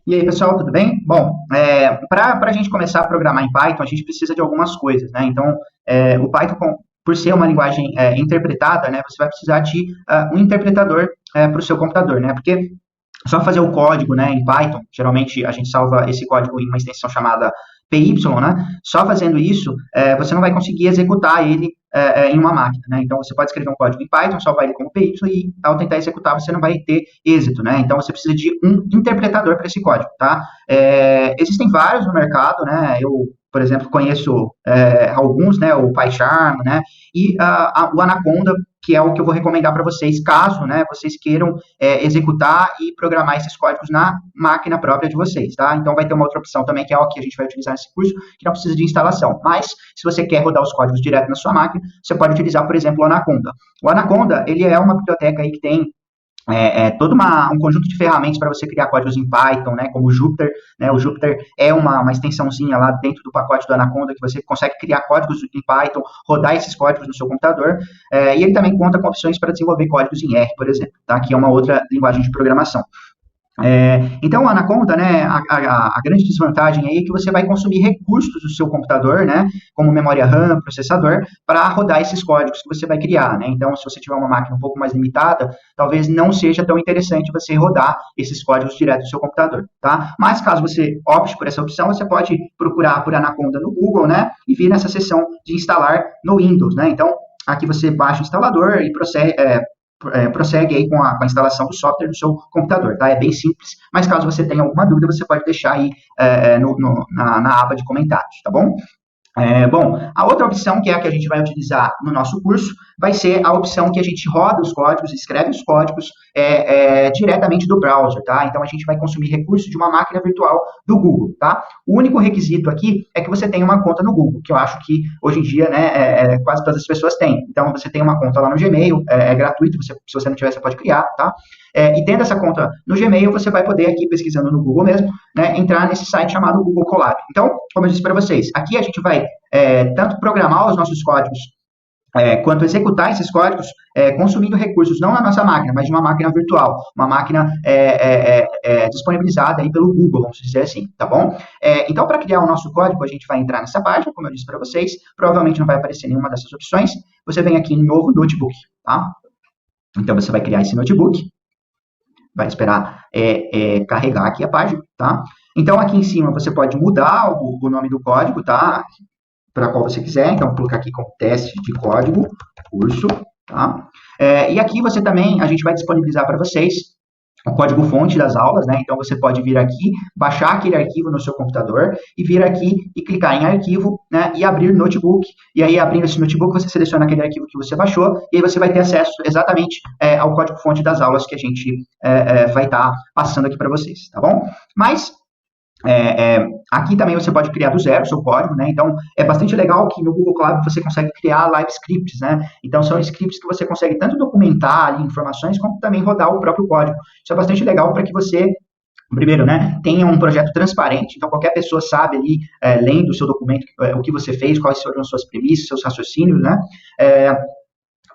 E aí, pessoal, tudo bem? Bom, para a gente começar a programar em Python, a gente precisa de algumas coisas, né? Então, o Python, por ser uma linguagem interpretada, né, você vai precisar de um interpretador para o seu computador, né? Porque só fazer o código, né, em Python, geralmente a gente salva esse código em uma extensão chamada PY, né? Só fazendo isso, você não vai conseguir executar ele em uma máquina, né? Então você pode escrever um código em Python, salvar ele como PY e ao tentar executar você não vai ter êxito, né? Então você precisa de um interpretador para esse código, tá? Existem vários no mercado, né? Eu, por exemplo, conheço alguns, né? O PyCharm, né? E o Anaconda, que é o que eu vou recomendar para vocês, caso, né, vocês queiram executar e programar esses códigos na máquina própria de vocês, tá? Então vai ter uma outra opção também, que é o que a gente vai utilizar nesse curso, que não precisa de instalação. Mas, se você quer rodar os códigos direto na sua máquina, você pode utilizar, por exemplo, o Anaconda. O Anaconda, ele é uma biblioteca aí que tem todo um conjunto de ferramentas para você criar códigos em Python, né, como o Jupyter, né, o Jupyter é uma extensãozinha lá dentro do pacote do Anaconda que você consegue criar códigos em Python, rodar esses códigos no seu computador, e ele também conta com opções para desenvolver códigos em R, por exemplo, tá, que é uma outra linguagem de programação. Então, o Anaconda, né, a grande desvantagem aí é que você vai consumir recursos do seu computador, né, como memória RAM, processador, para rodar esses códigos que você vai criar, né. Então, se você tiver uma máquina um pouco mais limitada, talvez não seja tão interessante você rodar esses códigos direto do seu computador, tá? Mas, caso você opte por essa opção, você pode procurar por Anaconda no Google, né, e vir nessa seção de instalar no Windows, né. Então, aqui você baixa o instalador e prossegue aí com a instalação do software no seu computador, tá? É bem simples, mas caso você tenha alguma dúvida, você pode deixar aí na aba de comentários, tá bom? Bom, a outra opção, que é a que a gente vai utilizar no nosso curso, vai ser a opção que a gente roda os códigos, escreve os códigos diretamente do browser, tá? Então, a gente vai consumir recursos de uma máquina virtual do Google, tá? O único requisito aqui é que você tenha uma conta no Google, que eu acho que hoje em dia, né, quase todas as pessoas têm. Então, você tem uma conta lá no Gmail, é gratuito, se você não tiver, você pode criar, tá? E tendo essa conta no Gmail, você vai poder aqui, pesquisando no Google mesmo, né, entrar nesse site chamado Google Colab. Então, como eu disse para vocês, aqui a gente vai tanto programar os nossos códigos, quanto executar esses códigos, consumindo recursos não na nossa máquina, mas de uma máquina virtual, uma máquina disponibilizada aí pelo Google, vamos dizer assim, tá bom? Então, para criar o nosso código, a gente vai entrar nessa página, como eu disse para vocês, provavelmente não vai aparecer nenhuma dessas opções, você vem aqui em novo notebook, tá? Então, você vai criar esse notebook, vai esperar carregar aqui a página, tá? Então, aqui em cima você pode mudar o nome do código, tá? Para qual você quiser, então, vou colocar aqui como teste de código, curso, tá? E aqui você também, a gente vai disponibilizar para vocês o código-fonte das aulas, né? Então, você pode vir aqui, baixar aquele arquivo no seu computador e vir aqui e clicar em arquivo, né? E abrir notebook. E aí, abrindo esse notebook, você seleciona aquele arquivo que você baixou e aí você vai ter acesso exatamente ao código-fonte das aulas que a gente vai estar passando aqui para vocês, tá bom? Mas aqui também você pode criar do zero o seu código, né? Então, é bastante legal que no Google Colab você consegue criar live scripts, né? Então, são scripts que você consegue tanto documentar ali informações, como também rodar o próprio código. Isso é bastante legal para que você, primeiro, né, tenha um projeto transparente, então qualquer pessoa sabe ali, lendo o seu documento, o que você fez, quais foram as suas premissas, seus raciocínios, né?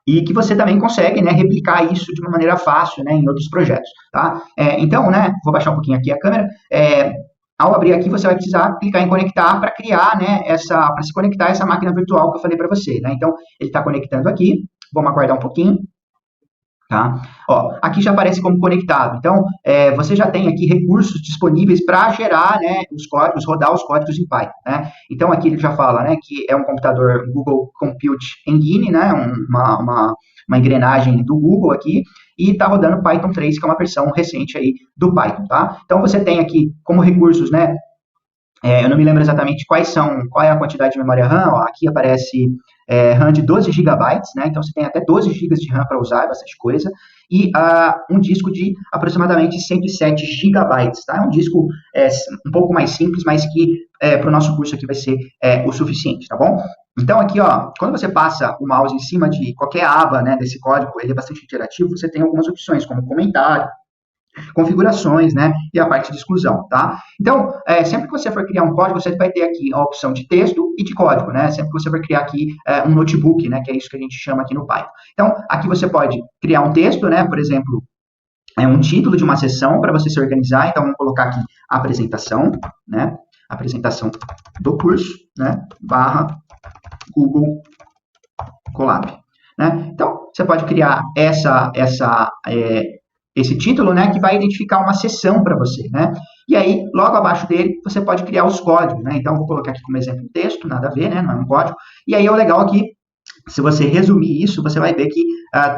E que você também consegue, né, replicar isso de uma maneira fácil, né, em outros projetos, tá? Então, né, vou baixar um pouquinho aqui a câmera. Ao abrir aqui, você vai precisar clicar em conectar para criar, né, para se conectar a essa máquina virtual que eu falei para você, né? Então, ele está conectando aqui, vamos aguardar um pouquinho, tá? Ó, aqui já aparece como conectado. Então, você já tem aqui recursos disponíveis para gerar, né, os códigos, rodar os códigos em Python, né? Então, aqui ele já fala, né, que é um computador Google Compute Engine, né, uma engrenagem do Google aqui, e está rodando Python 3, que é uma versão recente aí do Python, tá? Então, você tem aqui como recursos, né, eu não me lembro exatamente qual é a quantidade de memória RAM, ó, aqui aparece RAM de 12 GB, né, então você tem até 12 GB de RAM para usar, é bastante coisa, e um disco de aproximadamente 107 GB, tá? É um disco um pouco mais simples, mas que para o nosso curso aqui vai ser o suficiente, tá bom? Então aqui, ó, quando você passa o mouse em cima de qualquer aba, né, desse código, ele é bastante interativo, você tem algumas opções, como comentário, configurações, né, e a parte de exclusão, tá? Então, sempre que você for criar um código, você vai ter aqui a opção de texto e de código, né? Sempre que você for criar aqui um notebook, né, que é isso que a gente chama aqui no Python. Então, aqui você pode criar um texto, né, por exemplo, um título de uma sessão para você se organizar. Então, vamos colocar aqui apresentação, né? Apresentação do curso, né? / Google Colab, né? Então, você pode criar esse título, né, que vai identificar uma sessão para você, né? E aí, logo abaixo dele, você pode criar os códigos, né? Então, vou colocar aqui como exemplo um texto, nada a ver, né? Não é um código. E aí, o legal aqui, se você resumir isso, você vai ver que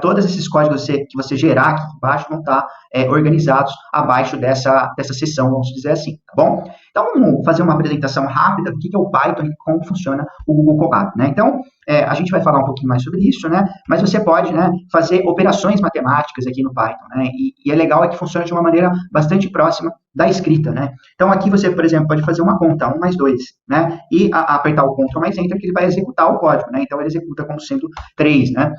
todos esses códigos que você gerar aqui embaixo vão estar organizados abaixo dessa sessão, vamos dizer assim, tá bom? Então, vamos fazer uma apresentação rápida do que é o Python e como funciona o Google Colab, né? Então, a gente vai falar um pouquinho mais sobre isso, né? Mas você pode, né, fazer operações matemáticas aqui no Python, né? E é legal que funciona de uma maneira bastante próxima da escrita, né? Então, aqui você, por exemplo, pode fazer uma conta, 1 mais 2, né? E apertar o Ctrl mais Enter, que ele vai executar o código, né? Então, ele executa como sendo 3, né?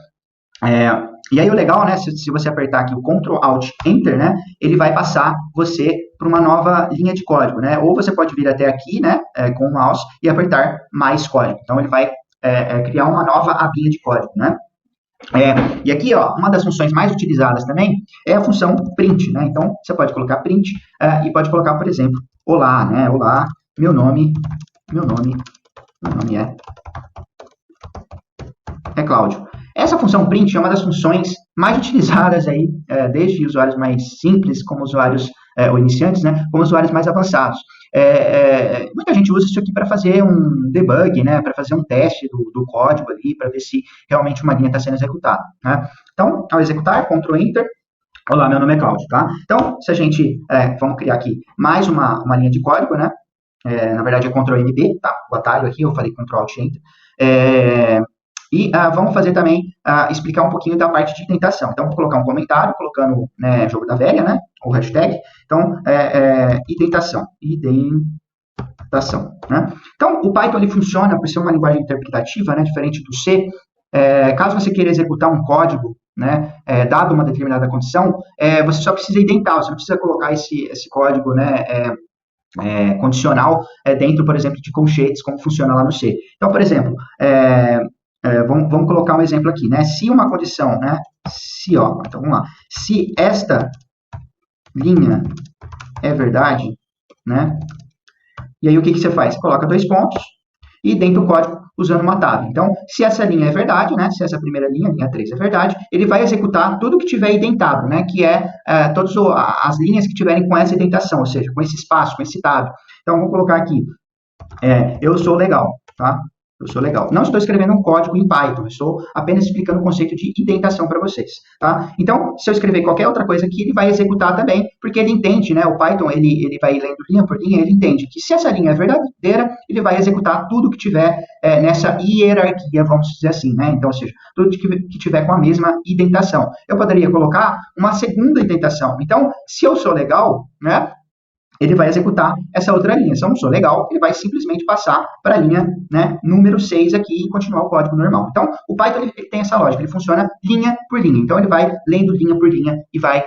E aí o legal, né, se você apertar aqui o Ctrl Alt Enter, né, ele vai passar você para uma nova linha de código, né? Ou você pode vir até aqui, né, com o mouse e apertar mais código. Então, ele vai criar uma nova abinha de código, né? E aqui, ó, uma das funções mais utilizadas também é a função print, né? Então, você pode colocar print e pode colocar, por exemplo, olá, né? Olá, meu nome é Cláudio. Essa função print é uma das funções mais utilizadas aí, desde usuários mais simples, como usuários ou iniciantes, né, como usuários mais avançados. Muita gente usa isso aqui para fazer um debug, né, para fazer um teste do código ali, para ver se realmente uma linha está sendo executada, né? Então, ao executar, Ctrl Enter, olá, meu nome é Cláudio, tá? Então, se a gente, vamos criar aqui mais uma linha de código, né? Na verdade é Ctrl MB, tá? O atalho aqui, eu falei Ctrl Alt Enter. E vamos fazer também, explicar um pouquinho da parte de indentação. Então, vou colocar um comentário, colocando, né, jogo da velha, né, ou hashtag. Então, indentação, né. Então, o Python, ele funciona por ser uma linguagem interpretativa, né, diferente do C. Caso você queira executar um código, né, dado uma determinada condição, você só precisa indentar, você não precisa colocar esse código, né, condicional dentro, por exemplo, de colchetes, como funciona lá no C. Então, por exemplo, vamos colocar um exemplo aqui, né? Se uma condição, né? Então vamos lá. Se esta linha é verdade, né? E aí o que você faz? Você coloca 2 pontos e dentro do código usando uma tab. Então, se essa linha é verdade, né? Se essa primeira linha 3 é verdade, ele vai executar tudo que tiver indentado, né? Que todas as linhas que tiverem com essa indentação, ou seja, com esse espaço, com esse tab. Então, vou colocar aqui, eu sou legal, tá? Eu sou legal. Não estou escrevendo um código em Python, estou apenas explicando o conceito de indentação para vocês, tá? Então, se eu escrever qualquer outra coisa aqui, ele vai executar também, porque ele entende, né? O Python, ele vai lendo linha por linha, ele entende que se essa linha é verdadeira, ele vai executar tudo que tiver nessa hierarquia, vamos dizer assim, né? Então, ou seja, tudo que tiver com a mesma indentação. Eu poderia colocar uma segunda indentação. Então, se eu sou legal, né? Ele vai executar essa outra linha. Se eu não sou legal, ele vai simplesmente passar para a linha, né, número 6 aqui e continuar o código normal. Então, o Python ele tem essa lógica, ele funciona linha por linha. Então, ele vai lendo linha por linha e vai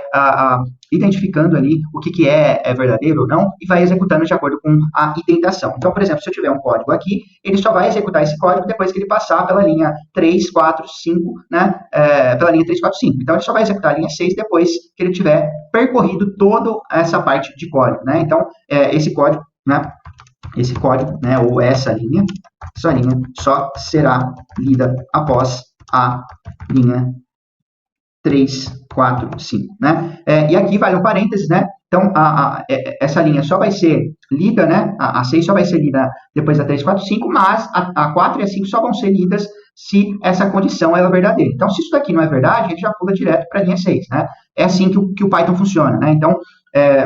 identificando ali o que é verdadeiro ou não e vai executando de acordo com a indentação. Então, por exemplo, se eu tiver um código aqui, ele só vai executar esse código depois que ele passar pela linha 3, 4, 5, né, pela linha 3, 4, 5. Então, ele só vai executar a linha 6 depois que ele tiver percorrido toda essa parte de código, né? Então, esse código, né, ou essa linha só será lida após a linha 3, 4, 5, né? E aqui vale um parênteses, né? Então, essa linha só vai ser lida, né? A 6 só vai ser lida depois da 3, 4, 5, mas a 4 e a 5 só vão ser lidas se essa condição é verdadeira. Então, se isso daqui não é verdade, ele já pula direto para a linha 6, né? É assim que o Python funciona, né? Então,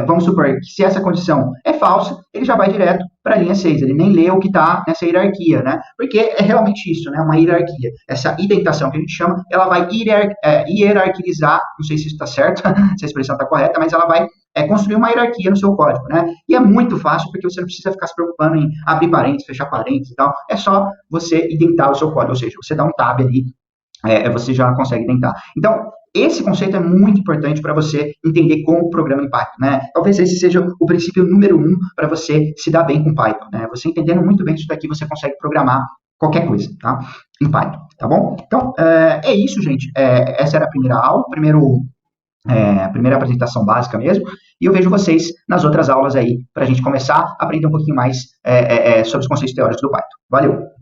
vamos supor que se essa condição é falsa, ele já vai direto para a linha 6, ele nem lê o que está nessa hierarquia, né? Porque é realmente isso, né? Uma hierarquia. Essa indentação que a gente chama, ela vai hierarquizar, não sei se isso está certo, se a expressão está correta, mas ela vai construir uma hierarquia no seu código, né? E é muito fácil, porque você não precisa ficar se preocupando em abrir parênteses, fechar parênteses e tal. É só você indentar o seu código, ou seja, você dá um tab ali, você já consegue indentar. Então, esse conceito é muito importante para você entender como o programa em Python, né? Talvez esse seja o princípio número 1 para você se dar bem com Python, né? Você entendendo muito bem isso daqui, você consegue programar qualquer coisa, tá? Em Python, tá bom? Então, é isso, gente. Essa era a primeira aula, a primeira apresentação básica mesmo, e eu vejo vocês nas outras aulas aí, para a gente começar a aprender um pouquinho mais sobre os conceitos teóricos do Python. Valeu!